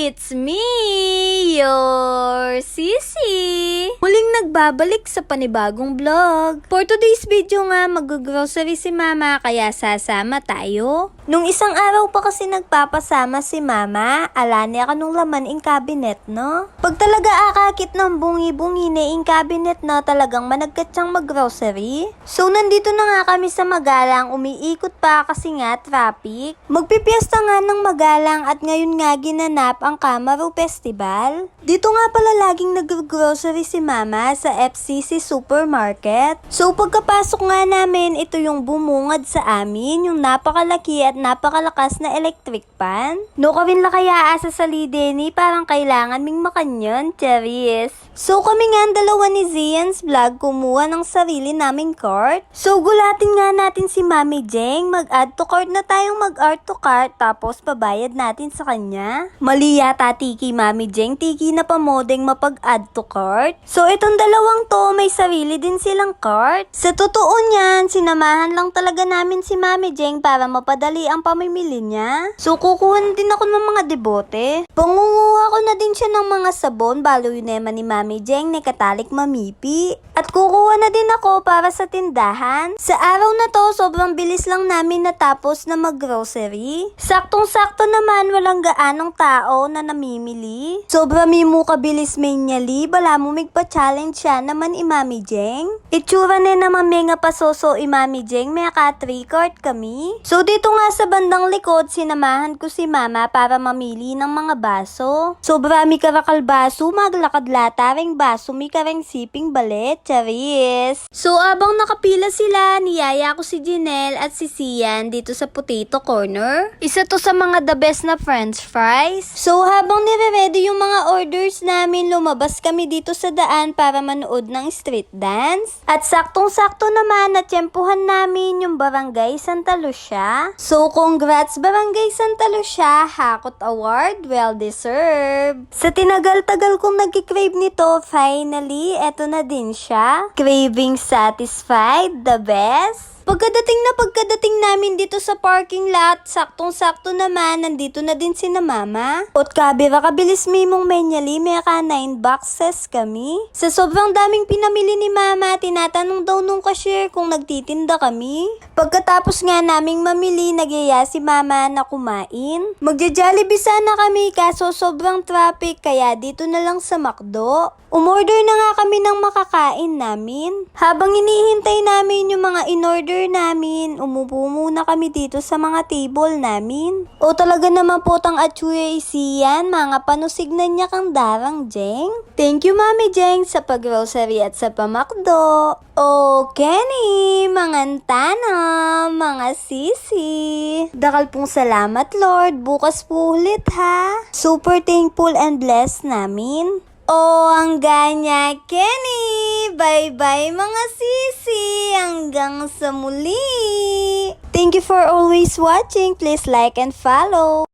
It's me, your Sisi. Muling nagbabalik sa panibagong vlog. For today's video nga, mag-grocery si mama kaya sasama tayo. Nung isang araw pa kasi nagpapasama si mama, ala niya ka nung laman ing cabinet, no? Pag talaga akakit ng bungi-bungi na ing cabinet na talagang managkat siyang mag-grocery. So nandito na nga kami sa Magalang, umiikot pa kasi nga traffic. Magpipiesta nga ng Magalang at ngayon nga ginanap ang Camaro Festival. Dito nga pala laging nag-grocery si mama sa FCC Supermarket. So pagkapasok nga namin, ito yung bumungad sa amin, yung napakalaki at napakalakas na electric pan. No ka rin la kaya asa sa lideni, parang kailangan ming makanyon, charis. So kami nga ang dalawa ni Zian's Vlog kumuha ng sarili naming cart. So gulatin nga natin si Mami Jeng, mag-add to cart na tayong mag-add to cart tapos pabayad natin sa kanya. Mali yata tiki Mami Jeng, tiki na pamodeng mapag-add to cart. So itong dalawang to may sarili din silang cart. Sa totoo niyan, sinamahan lang talaga namin si Mami Jeng para mapadali ang pamimili niya. So kukuha na din ako ng mga debote. Pangunguha ko na din siya ng mga sabon, baloy naman ni Mami Jeng ni Katalik Mamipi. At kukuha na din ako para sa tindahan. Sa araw na to, sobrang bilis lang namin natapos na mag-grocery. Saktong-sakto naman, walang gaanong tao na namimili. Sobra mimo kabilis may nyali, bala mo migpa-challenge siya naman Mami Jeng. Itsura na naman may nga pasoso Mami Jeng, may ka 3 cart kami. So dito nga sa bandang likod, sinamahan ko si mama para mamili ng mga baso. Sobra mi karakal baso, maglakad lata ring baso, mi kareng siping balet, charis. So abang nakapila sila, niyaya ko si Janelle at si Sian dito sa potato corner. Isa to sa mga the best na french fries. So habang nire-ready yung mga orders namin, lumabas kami dito sa daan para manood ng street dance. At saktong-sakto naman natsyempuhan namin yung Barangay Santa Lucia. So congrats Barangay Santa Lucia, Hakot Award, well deserved. Sa tinagal-tagal kong nagki-crave nito, finally, eto na din siya. Craving satisfied, the best. Pagkadating namin dito sa parking lot, saktong-sakto naman, nandito na din si na mama. Ot kabira kabilis mimong menyali, may ka 9 boxes kami. Sa sobrang daming pinamili ni mama, tinatanong daw nung cashier kung nagtitinda kami. Pagkatapos nga naming mamili, nagyaya si mama na kumain. Magja-Jollibee sana kami kaso sobrang traffic, kaya dito na lang sa McDo. Umorder na nga kami ng makakain namin. Habang inihintay namin yung mga in-order namin, umupo muna kami dito sa mga table namin. O talaga naman po tang atsuya isiyan, mga panusignan niya kang darang Jeng. Thank you Mami Jeng sa pag-grocery at sa pamakdo. O Kenny, mga antana, mga sisi. Dakal pong salamat Lord, bukas po ulit ha. Super thankful and blessed namin. Oh, ang ganya, Kenny! Bye-bye mga sisi! Hanggang sa muli! Thank you for always watching. Please like and follow.